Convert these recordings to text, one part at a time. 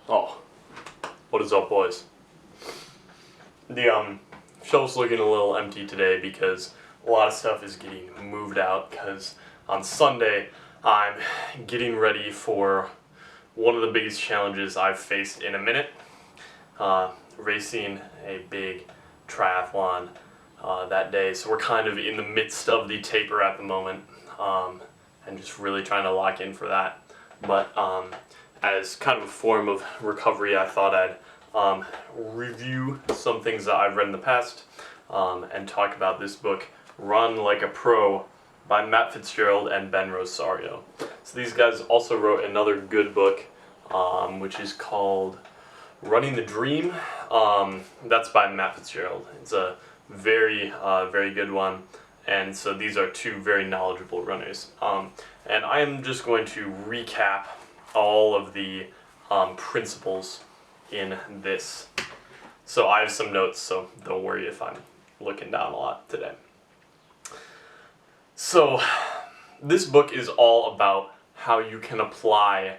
Oh, what is up, boys? The shelf's looking a little empty today because a lot of stuff is getting moved out because on Sunday I'm getting ready for one of the biggest challenges I've faced in a minute. Racing a big triathlon that day, so we're kind of in the midst of the taper at the moment, and just really trying to lock in for that. But as kind of a form of recovery, I thought I'd review some things that I've read in the past and talk about this book, Run Like a Pro by Matt Fitzgerald and Ben Rosario. So these guys also wrote another good book, which is called Running the Dream. That's by Matt Fitzgerald. It's a very good one. And so these are two very knowledgeable runners. And I am just going to recap all of the principles in this. So I have some notes, so don't worry if I'm looking down a lot today. So this book is all about how you can apply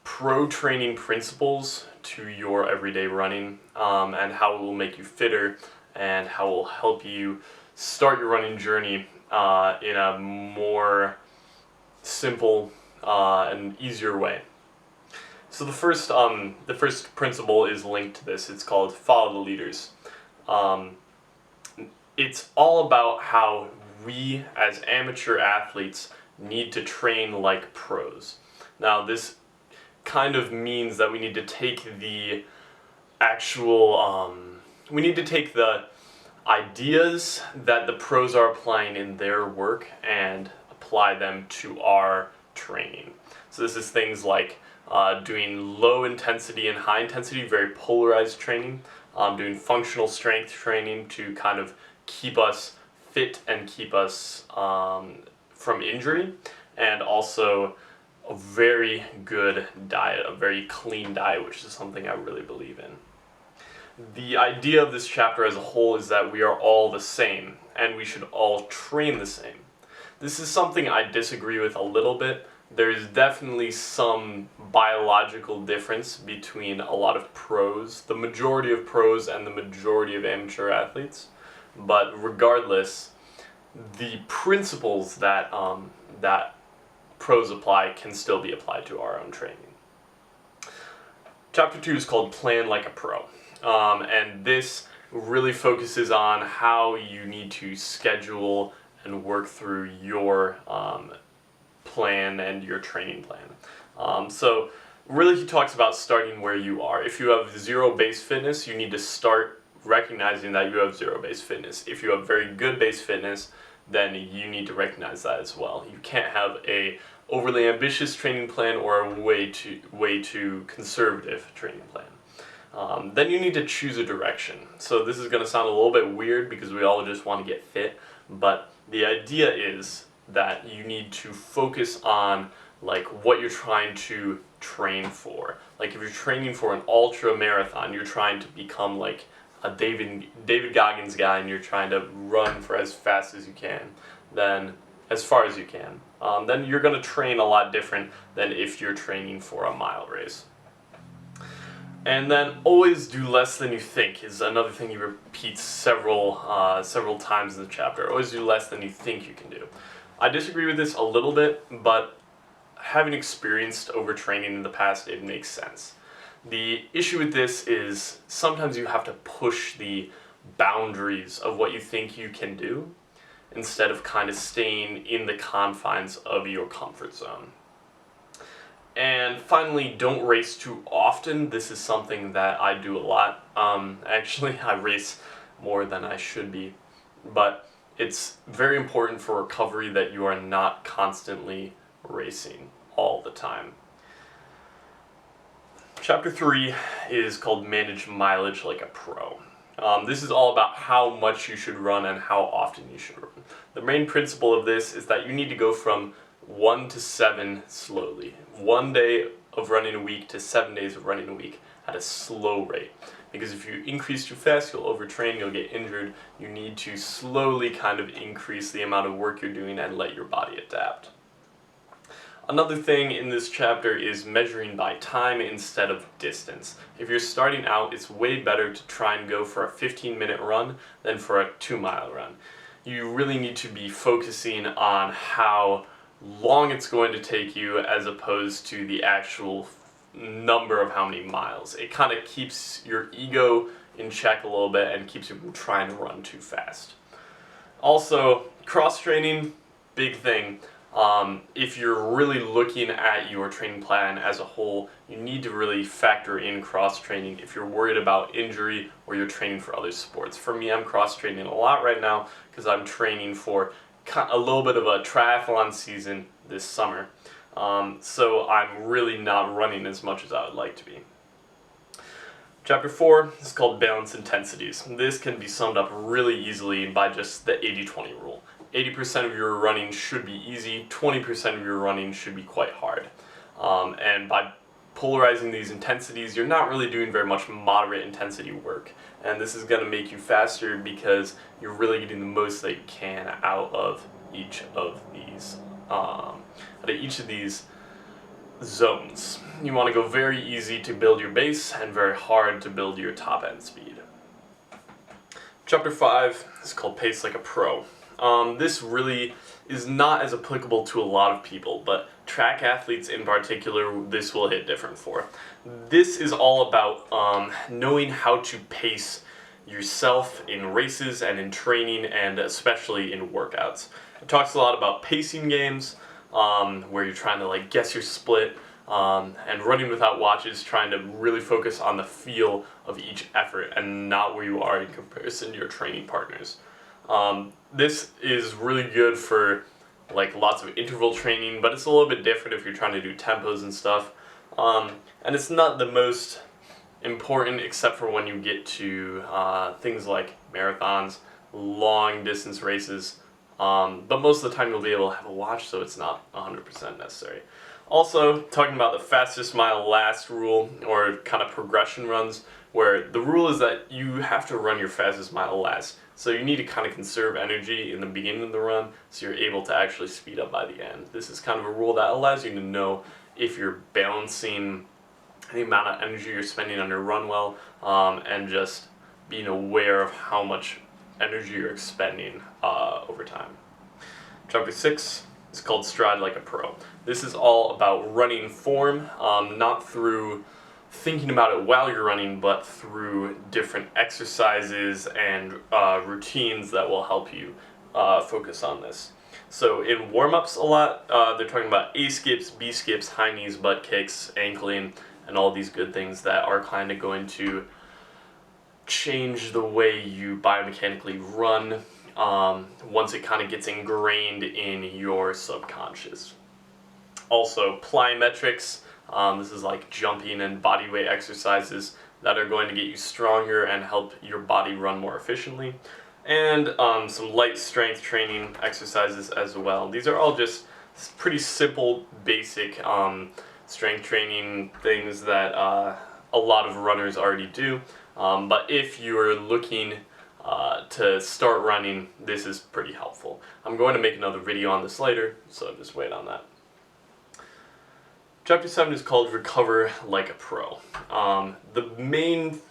pro training principles to your everyday running, and how it will make you fitter and how it will help you start your running journey in a more simple and easier way. So the first principle is linked to this. It's called follow the leaders. It's all about how we as amateur athletes need to train like pros. Now this kind of means that we need to take the we need to take the ideas that the pros are applying in their work and apply them to our training. So this is things like doing low intensity and high intensity, very polarized training, doing functional strength training to kind of keep us fit and keep us from injury, and also a very good diet, a very clean diet, which is something I really believe in. The idea of this chapter as a whole is that we are all the same, and we should all train the same. This is something I disagree with a little bit. There is definitely some biological difference between a lot of pros, the majority of pros and the majority of amateur athletes. But regardless, the principles that pros apply can still be applied to our own training. Chapter 2 is called Plan Like a Pro. And this really focuses on how you need to schedule and work through your plan and your training plan. So really he talks about starting where you are. If you have zero base fitness, you need to start recognizing that you have zero base fitness. If you have very good base fitness, then you need to recognize that as well. You can't have a overly ambitious training plan or a way too conservative training plan. Then you need to choose a direction. So this is going to sound a little bit weird because we all just want to get fit, but the idea is that you need to focus on like what you're trying to train for. Like if you're training for an ultra marathon, you're trying to become like a David Goggins guy, and you're trying to run for as fast as you can, then as far as you can, then you're going to train a lot different than if you're training for a mile race. And then always do less than you think is another thing he repeats several times in the chapter. Always do less than you think you can do. I disagree with this a little bit, but having experienced overtraining in the past, it makes sense. The issue with this is sometimes you have to push the boundaries of what you think you can do instead of kind of staying in the confines of your comfort zone. And finally, don't race too often. This is something that I do a lot. Actually, I race more than I should be, but it's very important for recovery that you are not constantly racing all the time. Chapter 3 is called Manage Mileage Like a Pro. This is all about how much you should run and how often you should run. The main principle of this is that you need to go from 1 to 7 slowly. 1 day of running a week to 7 days of running a week at a slow rate. Because if you increase too fast, you'll overtrain, you'll get injured. You need to slowly kind of increase the amount of work you're doing and let your body adapt. Another thing in this chapter is measuring by time instead of distance. If you're starting out, it's way better to try and go for a 15-minute run than for a 2-mile run. You really need to be focusing on how long it's going to take you as opposed to the actual number of how many miles. It kind of keeps your ego in check a little bit and keeps you from trying to run too fast. Also, cross-training, big thing. If you're really looking at your training plan as a whole, you need to really factor in cross-training if you're worried about injury or you're training for other sports. For me, I'm cross-training a lot right now because I'm training for a little bit of a triathlon season this summer. So I'm really not running as much as I would like to be. Chapter 4 is called Balance Intensities. This can be summed up really easily by just the 80-20 rule. 80% of your running should be easy, 20% of your running should be quite hard. And by polarizing these intensities, you're not really doing very much moderate intensity work. And this is going to make you faster because you're really getting the most that you can out of each of these zones. You want to go very easy to build your base and very hard to build your top end speed. Chapter 5 is called Pace Like a Pro. This really is not as applicable to a lot of people, but track athletes in particular, this will hit different for. This is all about knowing how to pace yourself in races and in training and especially in workouts. It talks a lot about pacing games, where you're trying to guess your split, and running without watches, trying to really focus on the feel of each effort and not where you are in comparison to your training partners. This is really good for lots of interval training, but it's a little bit different if you're trying to do tempos and stuff. And it's not the most important except for when you get to things like marathons, long distance races. But most of the time you'll be able to have a watch, so it's not 100% necessary. Also, talking about the fastest mile last rule, or kind of progression runs, where the rule is that you have to run your fastest mile last. So you need to kind of conserve energy in the beginning of the run so you're able to actually speed up by the end. This is kind of a rule that allows you to know if you're balancing the amount of energy you're spending on your run well, and just being aware of how much energy you're expending over time. Chapter 6 is called Stride Like a Pro. This is all about running form, not through thinking about it while you're running, but through different exercises and routines that will help you focus on this. So in warm-ups a lot, they're talking about A skips, B skips, high knees, butt kicks, ankling, and all these good things that are kind of going to change the way you biomechanically run once it kind of gets ingrained in your subconscious. Also, plyometrics. This is like jumping and body weight exercises that are going to get you stronger and help your body run more efficiently. And some light strength training exercises as well. These are all just pretty simple, basic strength training things that a lot of runners already do. But if you're looking to start running, this is pretty helpful. I'm going to make another video on this later, so just wait on that. Chapter 7 is called Recover Like a Pro. My main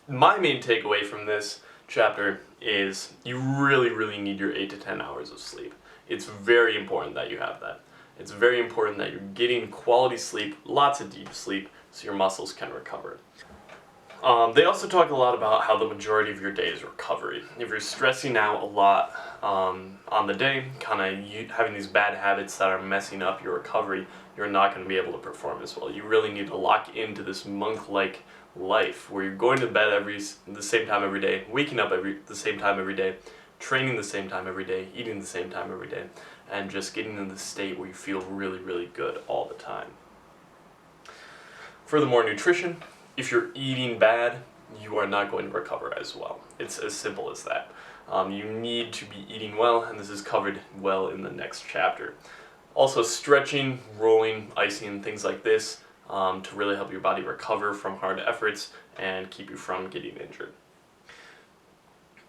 takeaway from this chapter is you really need your 8 to 10 hours of sleep. It's very important that you have that. It's very important that you're getting quality sleep, lots of deep sleep, so your muscles can recover. They also talk a lot about how the majority of your day is recovery. If you're stressing out a lot on the day, kind of having these bad habits that are messing up your recovery, you're not going to be able to perform as well. You really need to lock into this monk-like life where you're going to bed the same time every day, waking up the same time every day, training the same time every day, eating the same time every day, and just getting in the state where you feel really good all the time. Furthermore, nutrition. If you're eating bad, you are not going to recover as well. It's as simple as that. You need to be eating well, and this is covered well in the next chapter. Also, stretching, rolling, icing, things like this to really help your body recover from hard efforts and keep you from getting injured.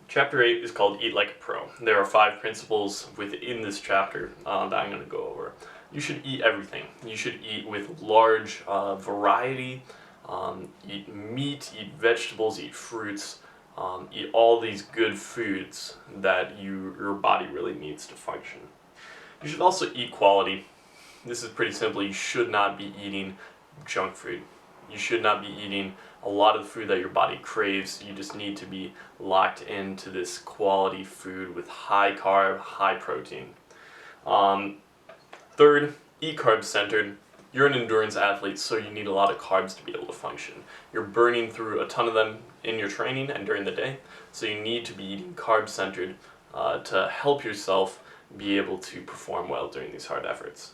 Chapter 8 is called Eat Like a Pro. There are 5 principles within this chapter that I'm going to go over. you should eat everything. You should eat with large variety, eat meat, eat vegetables, eat fruits, eat all these good foods that your body really needs to function. You should also eat quality. This is pretty simple. You should not be eating junk food. You should not be eating a lot of the food that your body craves. You just need to be locked into this quality food with high carb, high protein. Third, eat carb centered. You're an endurance athlete, so you need a lot of carbs to be able to function. You're burning through a ton of them in your training and during the day, so you need to be eating carb centered to help yourself be able to perform well during these hard efforts.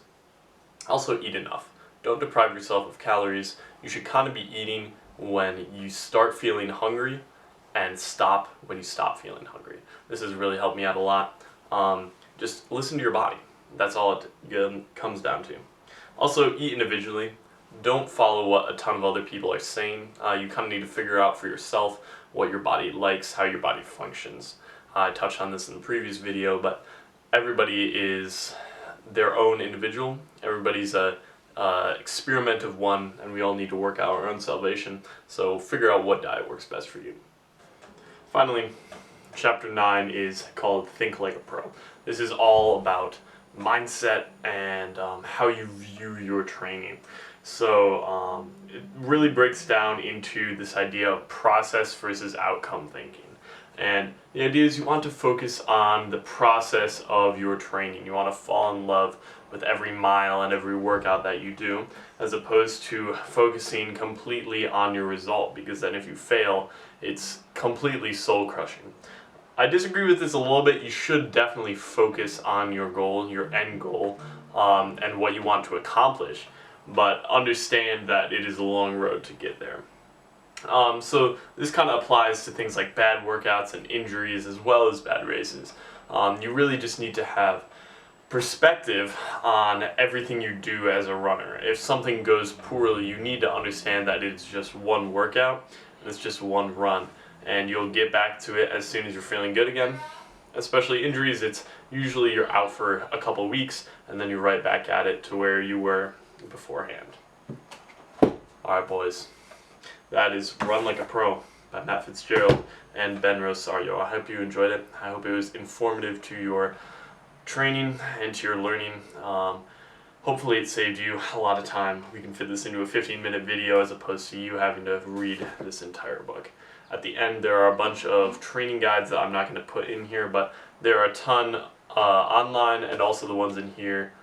Also, eat enough. Don't deprive yourself of calories. You should kind of be eating when you start feeling hungry and stop when you stop feeling hungry. This has really helped me out a lot. Just listen to your body. That's all it comes down to. Also, eat individually. Don't follow what a ton of other people are saying. You kind of need to figure out for yourself what your body likes, how your body functions. I touched on this in the previous video, but everybody is their own individual. Everybody's a experiment of one, and we all need to work out our own salvation. So figure out what diet works best for you. Finally, chapter 9 is called Think Like a Pro. This is all about mindset and how you view your training. So it really breaks down into this idea of process versus outcome thinking. And the idea is you want to focus on the process of your training. You want to fall in love with every mile and every workout that you do, as opposed to focusing completely on your result, because then if you fail, it's completely soul-crushing. I disagree with this a little bit. You should definitely focus on your goal, your end goal, and what you want to accomplish, but understand that it is a long road to get there. So this kind of applies to things like bad workouts and injuries as well as bad races. You really just need to have perspective on everything you do as a runner. If something goes poorly, you need to understand that it's just one workout, and it's just one run, and you'll get back to it as soon as you're feeling good again. Especially injuries, it's usually you're out for a couple weeks, and then you're right back at it to where you were beforehand. Alright boys, that is Run Like a Pro by Matt Fitzgerald and Ben Rosario. I hope you enjoyed it. I hope it was informative to your training and to your learning. Hopefully it saved you a lot of time. We can fit this into a 15-minute video as opposed to you having to read this entire book. At the end there are a bunch of training guides that I'm not going to put in here, but there are a ton online, and also the ones in here.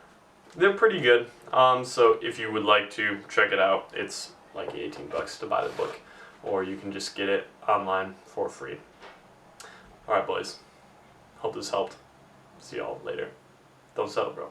They're pretty good. So if you would like to check it out, it's like 18 bucks to buy the book, or you can just get it online for free. Alright boys, hope this helped. See y'all later. Don't settle, bro.